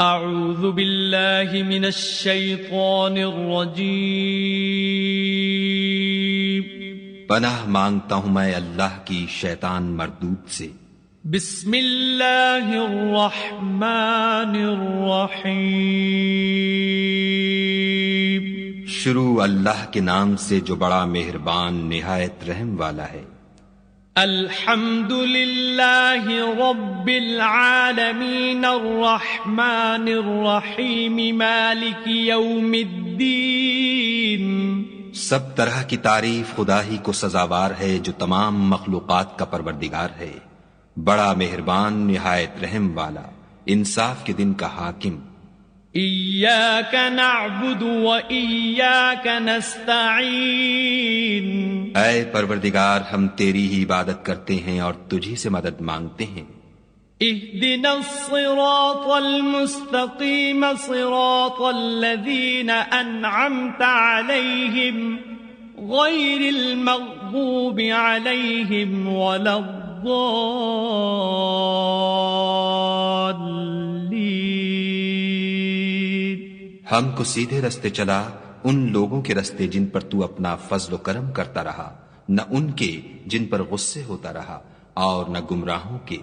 اعوذ باللہ من الشیطان الرجیم پناہ مانگتا ہوں میں اللہ کی شیطان مردود سے۔ بسم اللہ الرحمن الرحیم شروع اللہ کے نام سے جو بڑا مہربان نہایت رحم والا ہے۔ الحمد للہ رب العالمین الرحمن الرحیم مالک یوم الدین۔ سب طرح کی تعریف خدا ہی کو سزاوار ہے جو تمام مخلوقات کا پروردگار ہے، بڑا مہربان نہایت رحم والا، انصاف کے دن کا حاکم۔ ایاک نعبد و ایاک نستعین۔ اے پروردگار ہم تیری ہی عبادت کرتے ہیں اور تجھی سے مدد مانگتے ہیں۔ اہدنا الصراط المستقیم صراط الذین انعمت علیہم غیر المغضوب علیہم ولا الضالین۔ ہم کو سیدھے رستے چلا، ان لوگوں کے رستے جن پر تو اپنا فضل و کرم کرتا رہا، نہ ان کے جن پر غصے ہوتا رہا، اور نہ گمراہوں کے۔